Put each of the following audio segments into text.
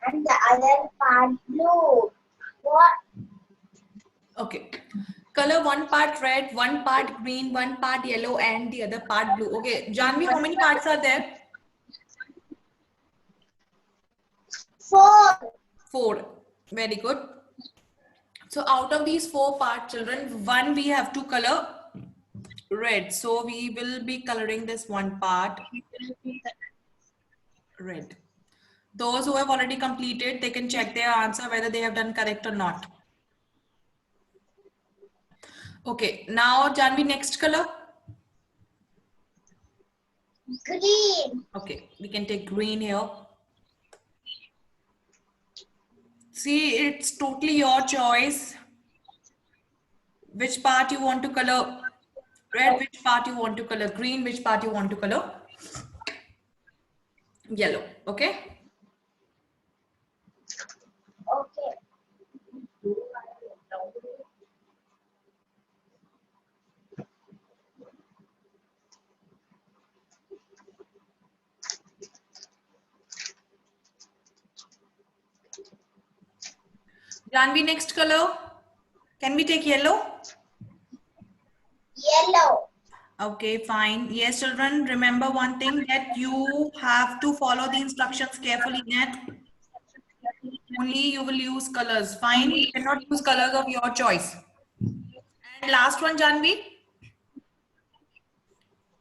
and the other part blue. What? Okay. Color one part red, one part green, one part yellow, and the other part blue. Okay. Janvi, how many parts are there? 4. 4. Very good. So out of these 4 part children, one we have to color red. So we will be coloring this one part red. Those who have already completed, they can check their answer whether they have done correct or not. Okay, now Janvi, next color. Green. Okay, we can take green here. See, it's totally your choice. Which part you want to color red, which part you want to color green, which part you want to color yellow. Okay. Okay. Janvi, next color. Can we take yellow? Yellow. Okay, fine. Yes, children, remember one thing that you have to follow the instructions carefully and only you will use colors. Fine. You cannot use colors of your choice. And last one, Janvi.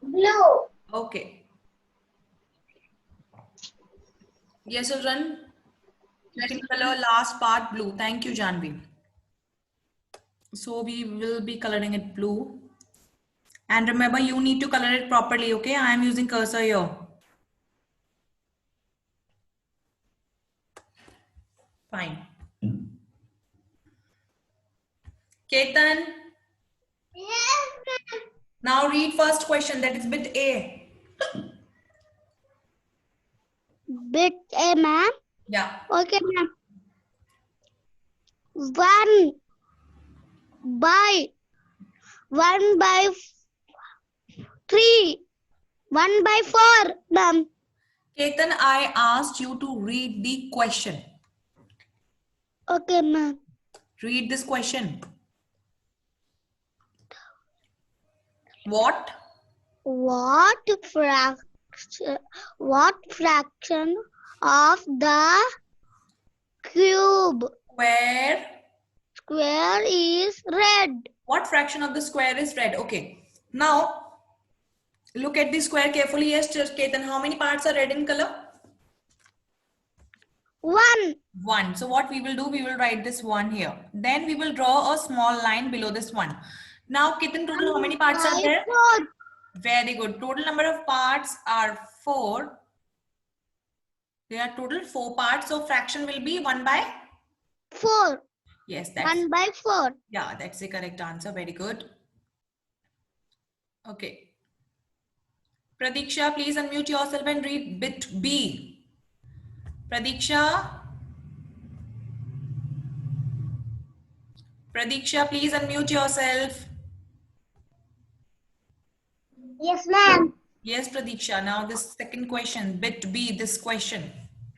Blue. Okay. Yes, children. You can color last part blue. Thank you, Janvi. So we will be coloring it blue. And remember, you need to color it properly, okay? I am using cursor here. Fine. Ketan, Yes, ma'am. now read first question, that is bit A. Bit A, ma'am. Yeah. Okay, ma'am. 1/3. 1/4, ma'am. Ketan, I asked you to read the question. Okay, ma'am. Read this question. What What fraction of the cube square, square is red? what fraction of the square is red? Okay. Now, look at the square carefully. Yes, Ketan, how many parts are red in color? 1. 1. So what we will do, we will write this 1 here. Then we will draw a small line below this 1. Now, Ketan, total how many parts are there? 4. Very good. Total number of parts are 4. There are total 4 parts. So fraction will be 4. Yes, that's 1/4. yeah, that's the correct answer. Very good. Okay. Pradiksha, please unmute yourself and read bit B. Pradiksha, please unmute yourself. Yes, ma'am. Yes, Pradiksha. Now this second question, bit B, this question.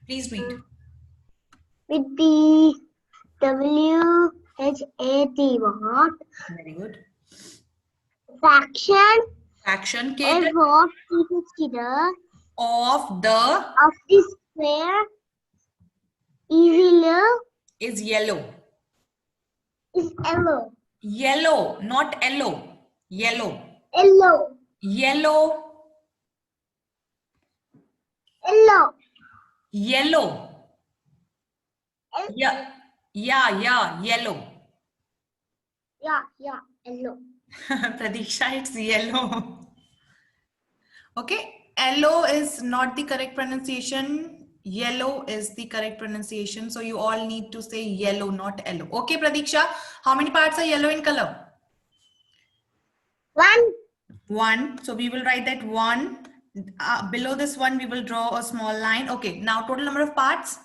Please read. With the WHAT what? Very good. Fraction Fraction, is Ketan, what we consider of the of the square is yellow. is yellow. Yellow, not yellow. Yellow. Yellow. Yellow. Yellow. Yellow. Yeah. Yeah, yellow. Yeah, yellow. Pradiksha, it's yellow. Okay. Yellow is not the correct pronunciation. Yellow is the correct pronunciation. So you all need to say yellow, not yellow. Okay, Pradiksha. How many parts are yellow in color? 1. 1. So we will write that 1. Below this one, we will draw a small line. Okay. Now total number of parts.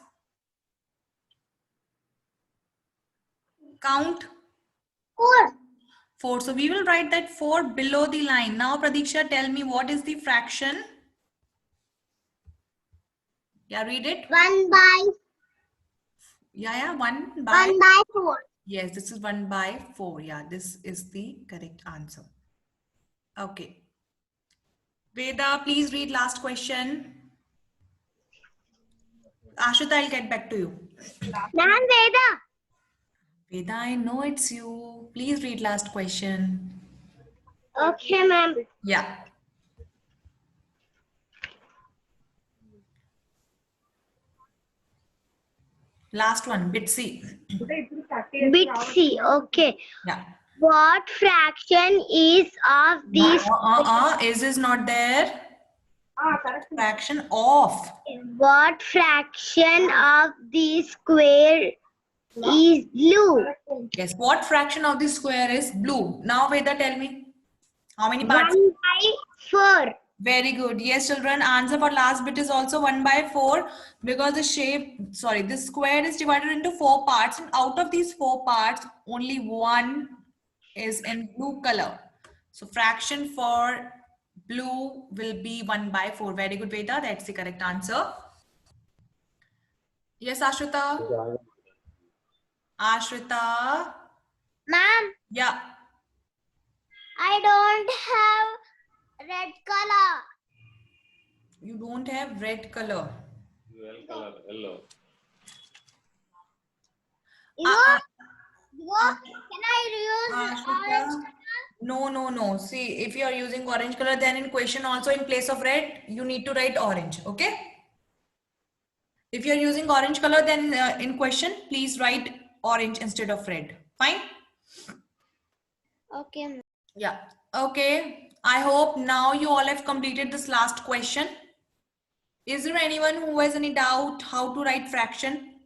Count. 4. 4. So we will write that 4 below the line. Now, Pradiksha, tell me what is the fraction? Yeah, read it. 1 by Yeah, 1 by. 1 by 4. Yes, this is 1 by 4. Yeah, this is the correct answer. Okay. Veda, please read last question. Ashrita, I'll get back to you. Ma'am, Veda. Veda, I know it's you. Please read last question. Okay, ma'am. Yeah. Last one, bit C. Bit C. Okay. Yeah. What fraction is of these? Is not there. Fraction of. What fraction of the square is blue? Yes. What fraction of the square is blue? Now, Veda, tell me. How many 1 parts? by 4. Very good. Yes, children. Answer for last bit is also 1 by 4 because the shape, sorry, the square is divided into 4 parts, and out of these 4 parts, only one is in blue color. So fraction for blue will be 1 by 4. Very good, Veda. That's the correct answer. Yes, Ashrita. Ashrita. Ma'am, Yeah. I don't have red color. You don't have red color. Yellow. Can I use Ashrita. orange? No. See, if you are using orange color, then in question also in place of red, you need to write orange. Okay. If you are using orange color, then in question, please write orange instead of red. Fine. Okay, ma'am. Yeah. Okay. I hope now you all have completed this last question. Is there anyone who has any doubt how to write fraction?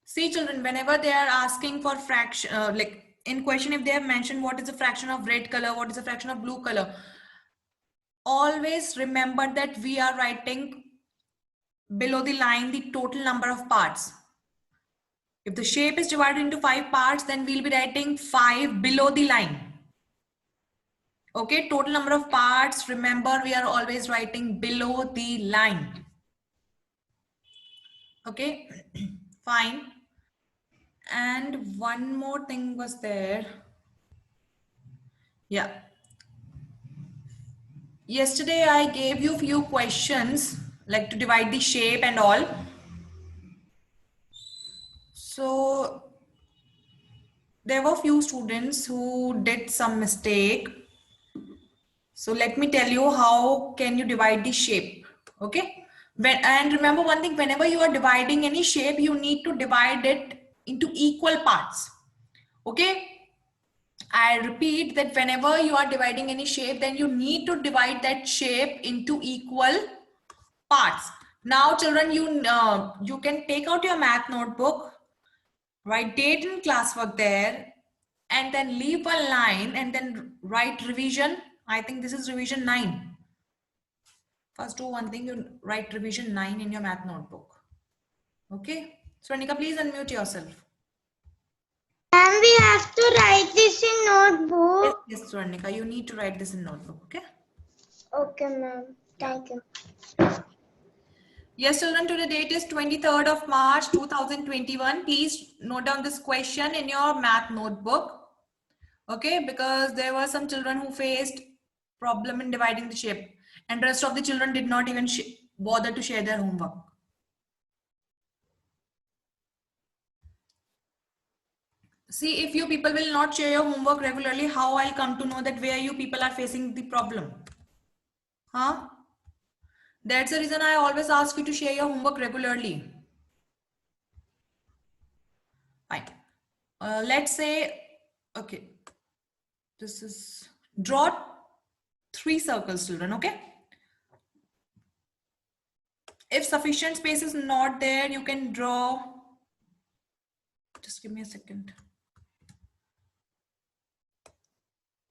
See, children, whenever they are asking for fraction, like in question, if they have mentioned what is the fraction of red color, what is the fraction of blue color, always remember that we are writing below the line the total number of parts. If the shape is divided into 5 parts, then we'll be writing 5 below the line. Okay, total number of parts, remember we are always writing below the line. Okay, fine. And one more thing was there. Yeah. Yesterday I gave you few questions like to divide the shape and all. So there were few students who did some mistake. So let me tell you how can you divide the shape. Okay. And remember one thing, whenever you are dividing any shape, you need to divide it into equal parts. Okay. I repeat that whenever you are dividing any shape, then you need to divide that shape into equal parts. Now children, you can take out your math notebook, write date and classwork there, and then leave a line and then write revision. I think this is revision 9. First do one thing, you write revision 9 in your math notebook. Okay. So Anika, please unmute yourself. And we have to write this in notebook. Yes, Swarnika, you need to write this in notebook. Okay. Okay, ma'am. Thank you. Yes, children, today date is 23rd of March 2021. Please note down this question in your math notebook. Okay, because there were some children who faced problem in dividing the shape, and rest of the children did not even bother to share their homework. See, if you people will not share your homework regularly, how I'll come to know that where you people are facing the problem? Huh? That's the reason I always ask you to share your homework regularly. Fine. Let's say, okay, this is, draw 3 circles, children, okay? If sufficient space is not there, you can draw, just give me a second.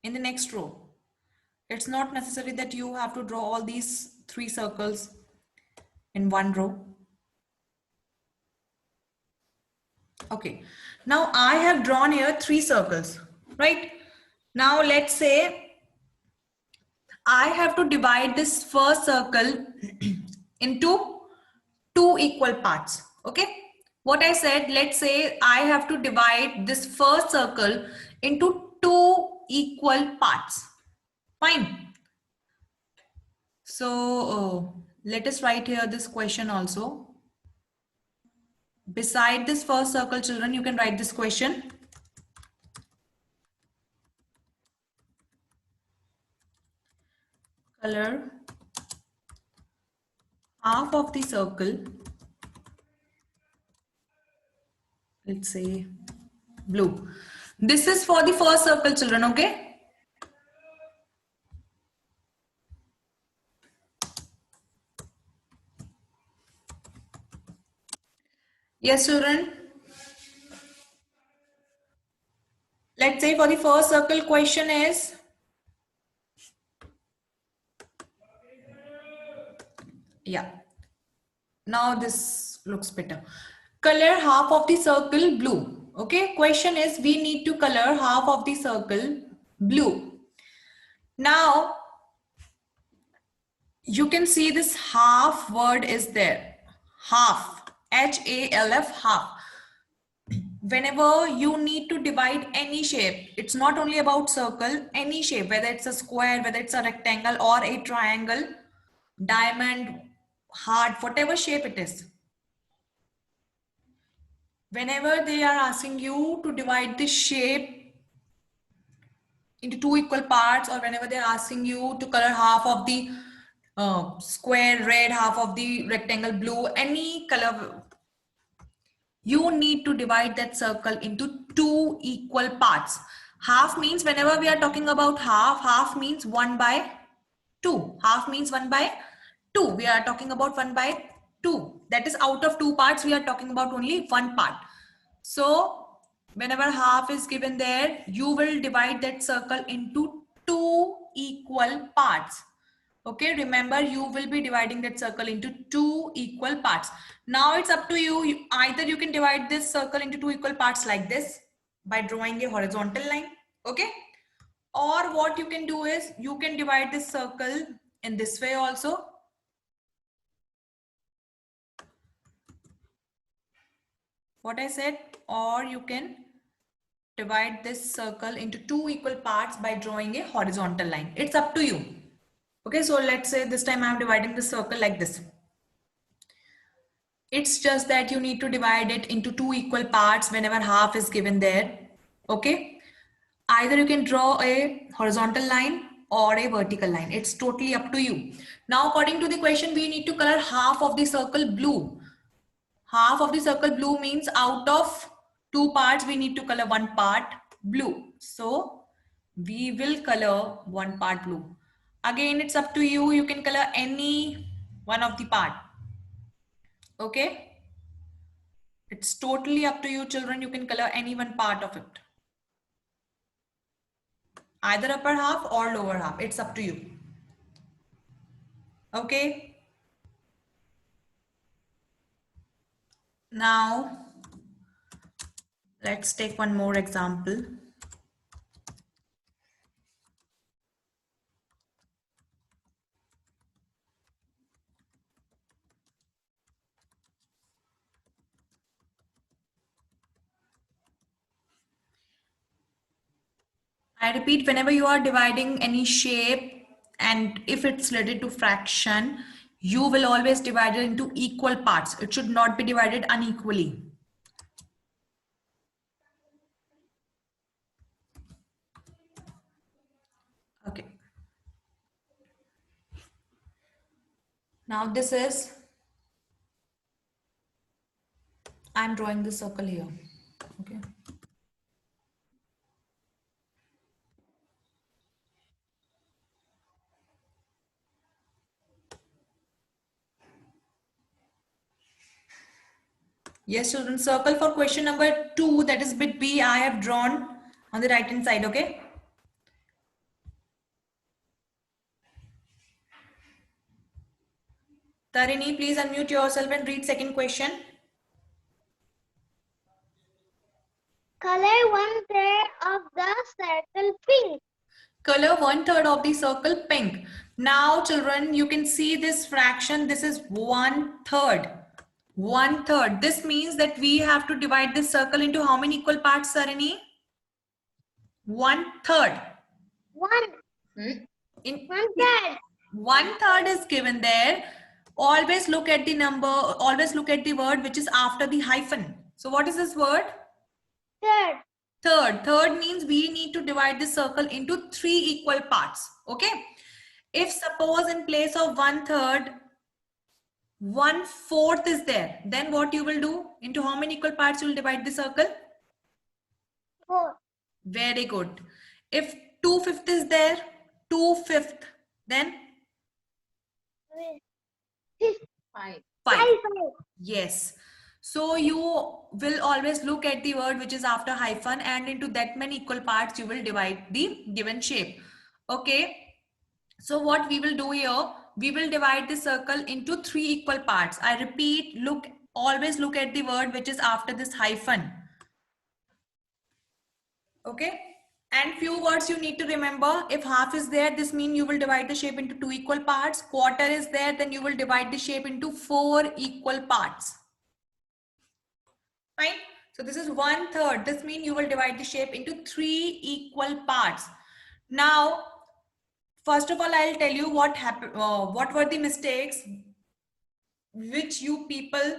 In the next row, it's not necessary that you have to draw all these 3 circles in one row. Okay, now I have drawn here 3 circles, right? Now let's say I have to divide this first circle into two equal parts. Okay, what I said, let's say I have to divide this first circle into two equal parts. Fine. So let us write here this question also. Beside this first circle, children, you can write this question. Color half of the circle, let's say blue. This is for the first circle, children, okay? Yes, children. Let's say for the first circle, question is, yeah. Now this looks better. Color half of the circle blue. Okay, question is we need to color half of the circle blue. Now you can see this half word is there. Half, H-A-L-F, half. Whenever you need to divide any shape, it's not only about circle, any shape, whether it's a square, whether it's a rectangle or a triangle, diamond, heart, whatever shape it is. Whenever they are asking you to divide the shape into two equal parts, or whenever they're asking you to color half of the square red, half of the rectangle blue, any color, you need to divide that circle into two equal parts. Half means whenever we are talking about half, half means 1 by 2. Half means 1 by 2. We are talking about 1 by 2. That is out of two parts, we are talking about only one part. So whenever half is given there, you will divide that circle into two equal parts. Okay, remember you will be dividing that circle into two equal parts. Now it's up to you. Either you can divide this circle into two equal parts like this by drawing a horizontal line. Okay, or what you can do is you can divide this circle in this way also. What I said, or you can divide this circle into two equal parts by drawing a horizontal line. It's up to you. Okay, so let's say this time I'm dividing the circle like this. It's just that you need to divide it into two equal parts whenever half is given there. Okay, either you can draw a horizontal line or a vertical line. It's totally up to you. Now, according to the question, we need to color half of the circle blue. Half of the circle blue means out of two parts, we need to color one part blue. So we will color one part blue. Again, it's up to you. You can color any one of the part. Okay. It's totally up to you, children. You can color any one part of it. Either upper half or lower half. It's up to you. Okay. Now, let's take one more example. I repeat, whenever you are dividing any shape and if it's related to fraction, you will always divide it into equal parts. It should not be divided unequally. Okay. Now this is, I'm drawing the circle here. Okay. Yes, children, circle for question number 2, that is bit B, I have drawn on the right hand side, okay? Tarini, please unmute yourself and read second question. Color one third of the circle pink. Color 1/3 of the circle pink. Now children, you can see this fraction. This is 1/3. 1/3. This means that we have to divide this circle into how many equal parts, Sarini? 1/3. One. In 1/3. 1/3 is given there. Always look at the number, always look at the word which is after the hyphen. So what is this word? Third. Third. Third means we need to divide this circle into 3 equal parts. Okay. If suppose in place of 1/3, 1/4 is there, then what you will do? Into how many equal parts you will divide the circle? 4. Very good. If 2/5 is there, 2/5, then 5. 5. Yes. So you will always look at the word which is after hyphen, and into that many equal parts you will divide the given shape. Okay. So what we will do here, we will divide the circle into 3 equal parts. I repeat, always look at the word which is after this hyphen. Okay. And few words you need to remember. If half is there, this means you will divide the shape into 2 equal parts. Quarter is there, then you will divide the shape into 4 equal parts. Fine. So this is 1/3. This means you will divide the shape into 3 equal parts. Now, first of all, I'll tell you what happened. What were the mistakes which you people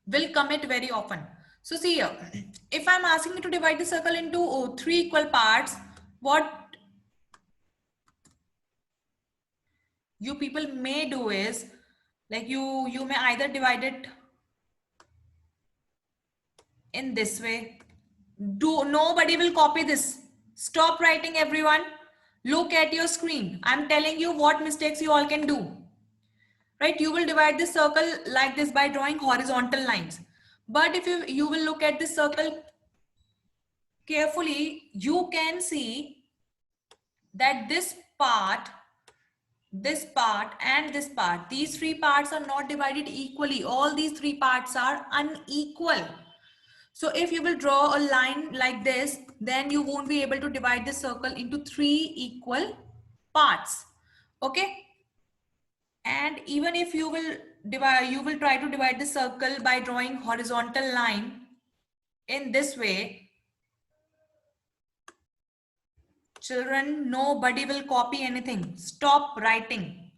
will commit very often. So see here, if I'm asking you to divide the circle into 3 equal parts, what you people may do is, like you may either divide it in this way. Nobody will copy this. Stop writing, everyone. Look at your screen. I'm telling you what mistakes you all can do. Right? You will divide this circle like this by drawing horizontal lines. But if you will look at this circle carefully, you can see that this part, and this part, these 3 parts are not divided equally. All these 3 parts are unequal. So if you will draw a line like this, then you won't be able to divide this circle into 3 equal parts. Okay. And even if you will try to divide the circle by drawing horizontal line in this way, children, nobody will copy anything. Stop writing.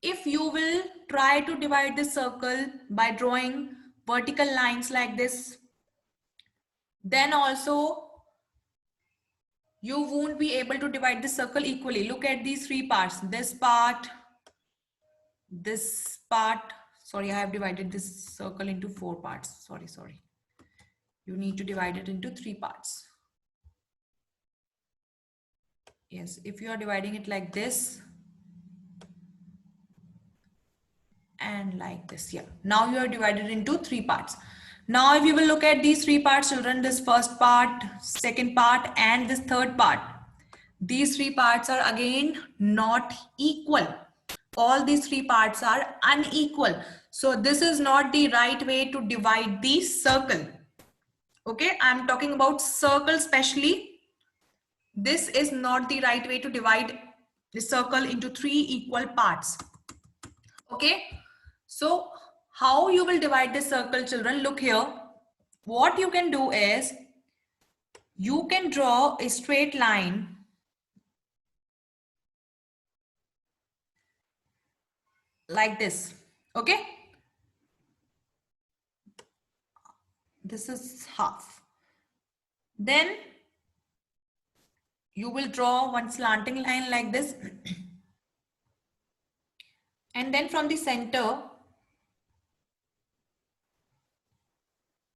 If you will try to divide the circle by drawing vertical lines like this, then also you won't be able to divide the circle equally. Look at these 3 parts. This part. Sorry, I have divided this circle into 4 parts. Sorry. You need to divide it into 3 parts. Yes, if you are dividing it like this and like this, yeah. Now you are divided into 3 parts. Now if you will look at these 3 parts, children, this first part, second part, and this third part, these 3 parts are again not equal. All these 3 parts are unequal. So this is not the right way to divide the circle. Okay, I'm talking about circle especially. This is not the right way to divide the circle into 3 equal parts. Okay, so how you will divide the circle, children? Look here. What you can do is, you can draw a straight line like this. Okay, this is half. Then you will draw one slanting line like this. And then from the center,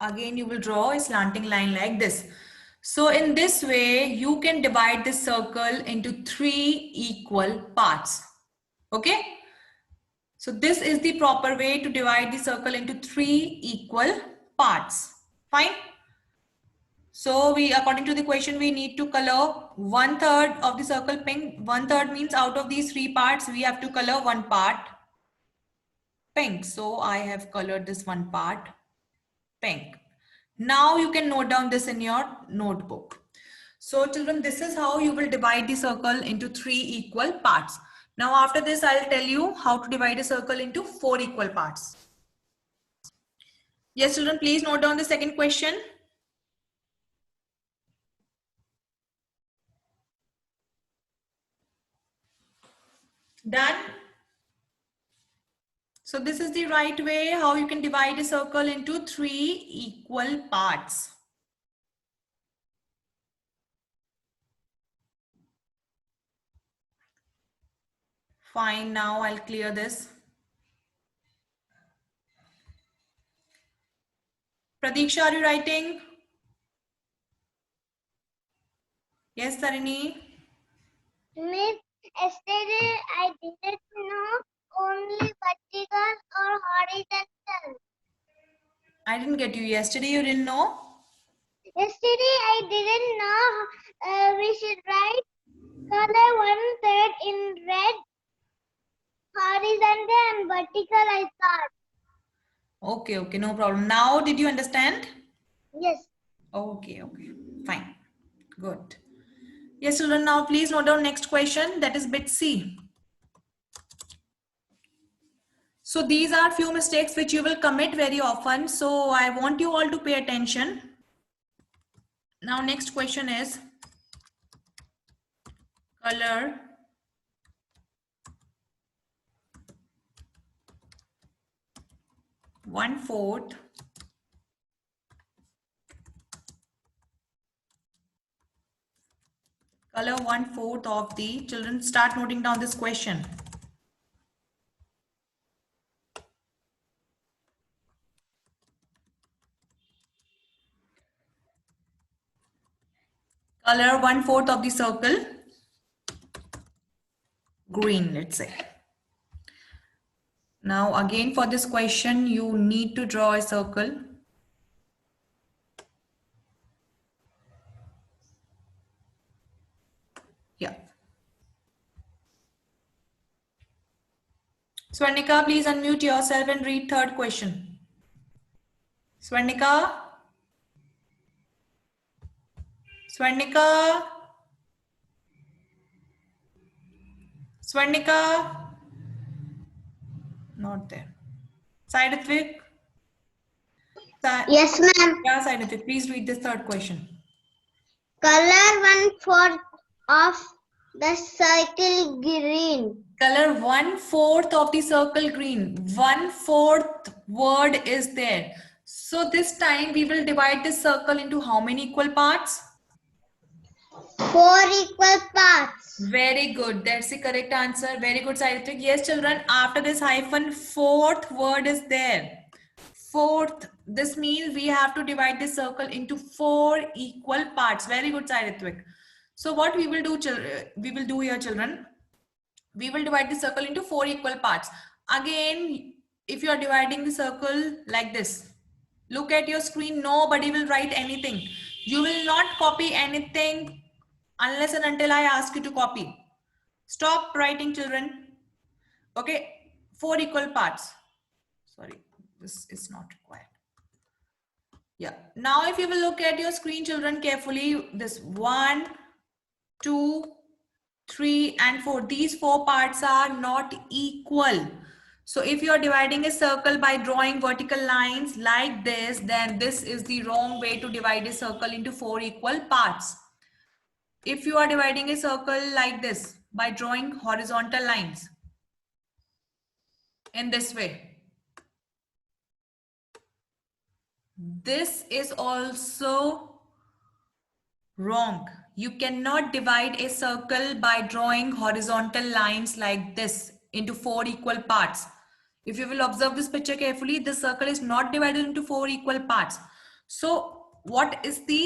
again you will draw a slanting line like this. So in this way, you can divide this circle into 3 equal parts. Okay. So this is the proper way to divide the circle into 3 equal parts. Fine. So according to the question, we need to color 1/3 of the circle pink. 1/3 means out of these 3 parts, we have to color 1 part pink. So I have colored this 1 part pink. Now you can note down this in your notebook. So children, this is how you will divide the circle into 3 equal parts. Now after this, I'll tell you how to divide a circle into 4 equal parts. Yes, children, please note down the second question. Done? So this is the right way how you can divide a circle into 3 equal parts. Fine, now I'll clear this. Pradiksha, are you writing? Yes, Tarini. Miss, yesterday I didn't know only vertical or horizontal. I didn't get you. Yesterday you didn't know? Yesterday I didn't know we should write color 1/3 in red, horizontal and vertical I thought. Okay, okay, no problem. Now did you understand? Yes. Okay, okay, fine. Good. Yes, children, now please note down next question. That is bit C. So these are few mistakes which you will commit very often. So I want you all to pay attention. Now next question is color 1/4 color 1/4 of the children. Start noting down this question. Color 1/4 of the circle green, let's say. Now again for this question you need to draw a circle. Yeah. Swarnika, please unmute yourself and read third question. Swarnika? Swarnika? Swarnika? Not there. Saidatvik? Yes, ma'am. Yeah, Saidatvik, please read this third question. Color 1/4 of the circle green. Color 1/4 of the circle green. 1/4 word is there. So this time we will divide this circle into how many equal parts? 4 equal parts. Very good. That's the correct answer. Very good, Saidatvik. Yes, children, after this hyphen, 4th word is there. 4th. This means we have to divide this circle into 4 equal parts. Very good, Saidatvik. So what we will do here, children, we will divide the circle into 4 equal parts. Again, if you are dividing the circle like this, look at your screen. Nobody will write anything. You will not copy anything unless and until I ask you to copy. Stop writing, children. Okay, 4 equal parts. Sorry, this is not required. Yeah. Now if you will look at your screen, children, carefully, this 1, 2, 3 and 4. These 4 parts are not equal. So if you are dividing a circle by drawing vertical lines like this, then this is the wrong way to divide a circle into 4 equal parts. If you are dividing a circle like this by drawing horizontal lines in this way, this is also wrong. You cannot divide a circle by drawing horizontal lines like this into 4 equal parts. If you will observe this picture carefully, this circle is not divided into 4 equal parts. So what is the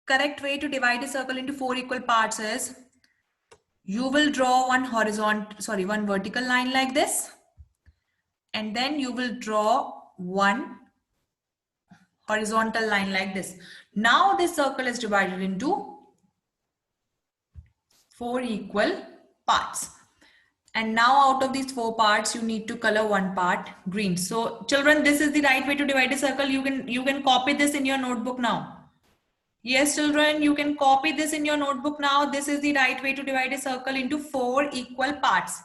correct way to divide a circle into 4 equal parts is, you will draw one vertical line like this, and then you will draw one horizontal line like this. Now this circle is divided into 4 equal parts. And now out of these 4 parts, you need to color one part green. So children, this is the right way to divide a circle. You can copy this in your notebook now. Yes, children, you can copy this in your notebook now. This is the right way to divide a circle into 4 equal parts.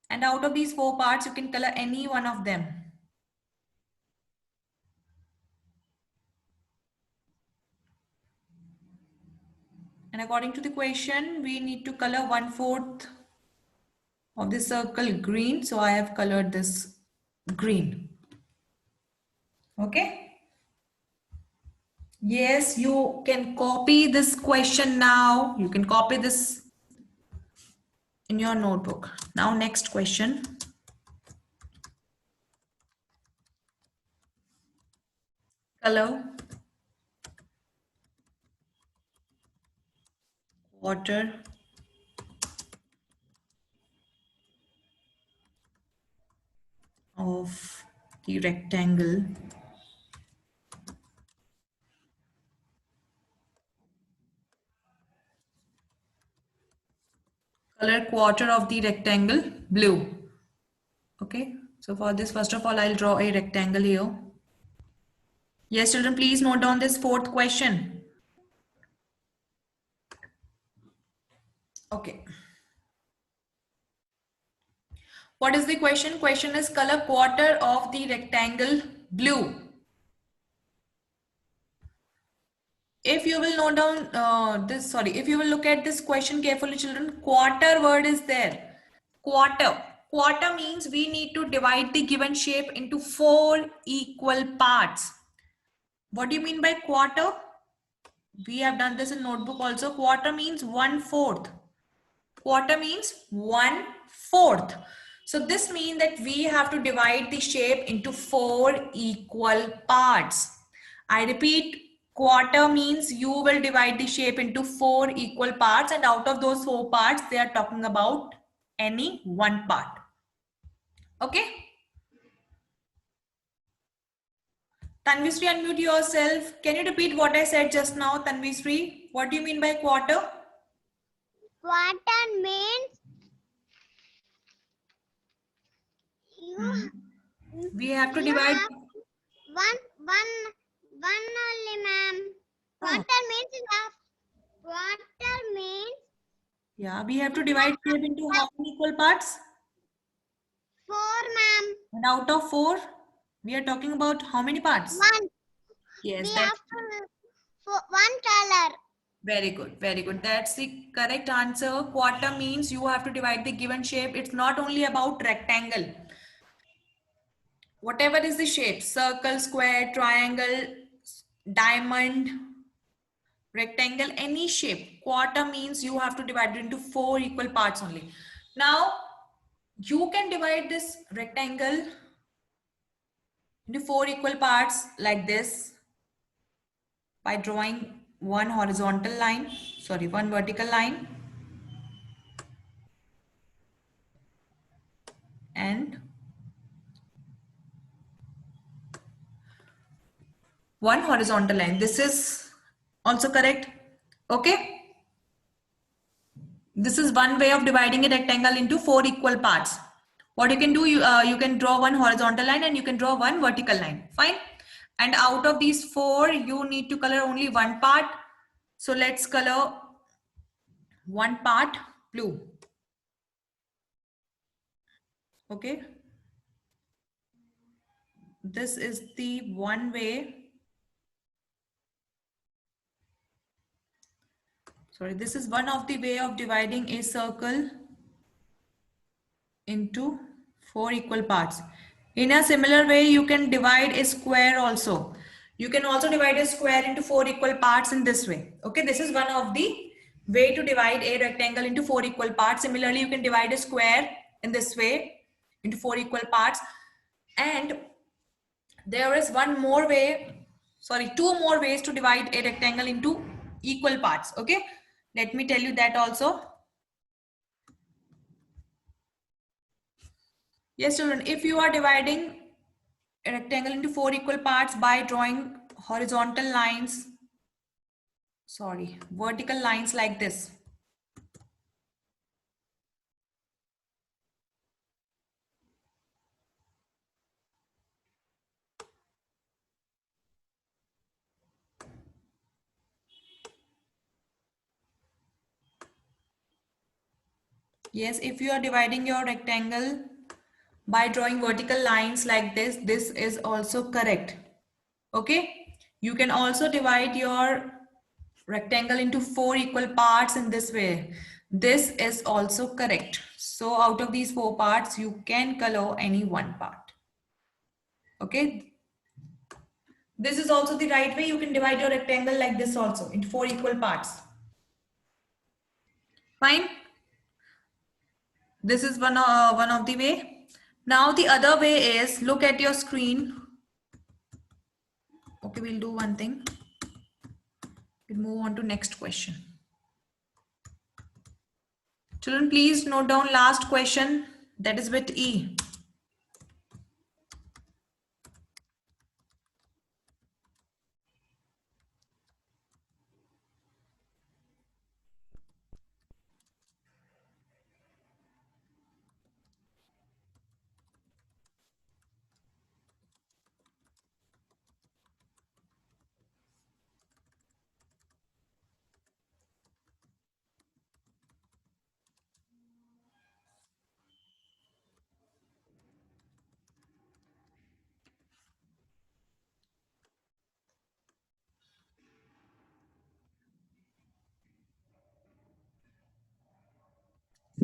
And out of these 4 parts, you can color any one of them. And according to the question, we need to color 1/4 of the circle green. So I have colored this green. Okay. Yes, you can copy this question now. You can copy this in your notebook. Now, next question. Color quarter of the rectangle color quarter of the rectangle blue. Okay, so for this, first of all, I'll draw a rectangle here. Yes, children, please note down this 4th question. Okay. What is the question? Question is color quarter of the rectangle blue. If you will note down if you will look at this question carefully, children, quarter word is there. Quarter. Quarter means we need to divide the given shape into 4 equal parts. What do you mean by quarter? We have done this in notebook also. Quarter means 1/4. Quarter means 1/4. So this means that we have to divide the shape into 4 equal parts. I repeat, quarter means you will divide the shape into 4 equal parts, and out of those 4 parts, they are talking about any one part. Okay? Tanvisri, unmute yourself. Can you repeat what I said just now, Tanvisri? What do you mean by quarter? Quarter means We have to you divide. have one only, ma'am. Quarter means enough. Quarter means Yeah, we have to divide shape into how many equal parts? 4, ma'am. And out of 4, we are talking about how many parts? 1. Yes, We that's have to for one color. very good. Very good. That's the correct answer. Quarter means you have to divide the given shape. It's not only about rectangle. Whatever is the shape, circle, square, triangle, diamond, rectangle, any shape. Quarter means you have to divide it into 4 equal parts only. Now, you can divide this rectangle into 4 equal parts like this by drawing one vertical line and one horizontal line. This is also correct. Okay. This is one way of dividing a rectangle into 4 equal parts. What you can do, you can draw one horizontal line and you can draw one vertical line. Fine. And out of these 4, you need to color only one part. So let's color one part blue. Okay. This is the one way. Sorry, this is one of the way of dividing a circle into 4 equal parts. In a similar way, you can divide a square also. You can also divide a square into 4 equal parts in this way. Okay, this is one of the way to divide a rectangle into 4 equal parts. Similarly, you can divide a square in this way into 4 equal parts. And there is one more way, sorry, 2 more ways to divide a rectangle into equal parts. Okay, let me tell you that also. Yes, children, if you are dividing a rectangle into 4 equal parts by drawing horizontal lines, vertical lines like this. Yes, if you are dividing your rectangle by drawing vertical lines like this is also correct. Okay. You can also divide your rectangle into 4 equal parts in this way. This is also correct. So out of these 4 parts, you can color any one part. Okay. This is also the right way. You can divide your rectangle like this also into 4 equal parts. Fine. This is one of the way. Now the other way is look at your screen. Okay, we'll do one thing. We'll move on to next question. Children, please note down last question. That is with E.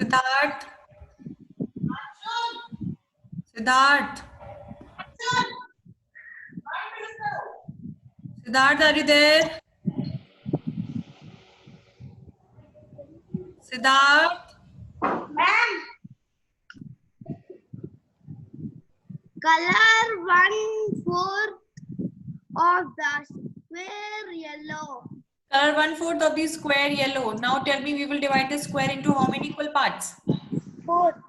Siddharth. Siddharth. Siddharth, are you there? Siddharth. Ma'am. Color 1/4 of the square yellow. Color 1/4 of the square yellow. Now tell me, we will divide the square into how many equal parts? 4.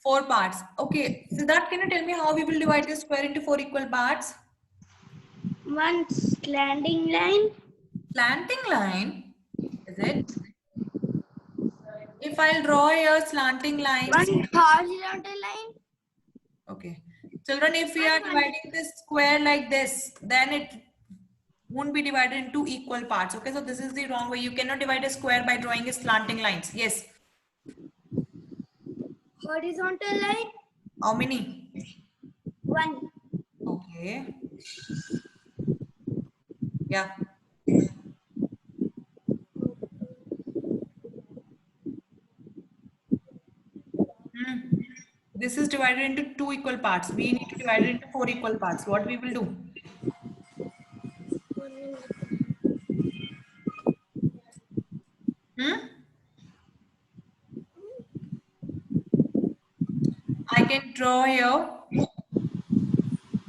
4 parts. Okay. Siddharth, can you tell me how we will divide the square into 4 equal parts? One slanting line. Slanting line, is it? If I'll draw a slanting line. One horizontal line. Okay. Children, if we are dividing this square like this, then it won't be divided into equal parts. Okay, so this is the wrong way. You cannot divide a square by drawing a slanting lines. Yes. Horizontal line. How many? 1. Okay. Yeah. This is divided into 2 equal parts. We need to divide it into 4 equal parts. What we will do? I can draw here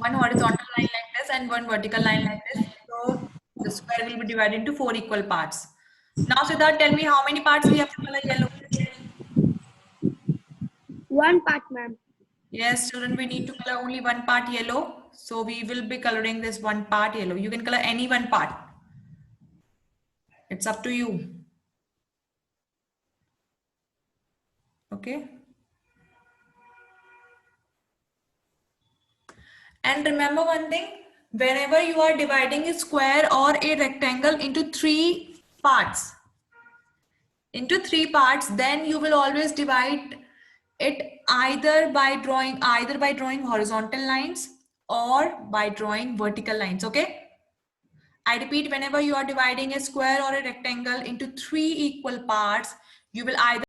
one horizontal line like this and one vertical line like this. So the square will be divided into 4 equal parts. Now, Siddharth, tell me how many parts we have to color yellow? 1 part, ma'am. Yes, children, we need to color only one part yellow. So we will be coloring this one part yellow. You can color any one part. It's up to you. Okay. And remember one thing, whenever you are dividing a square or a rectangle into 3 parts, then you will always divide it either by drawing horizontal lines or by drawing vertical lines. Okay. I repeat, whenever you are dividing a square or a rectangle into 3 equal parts, you will either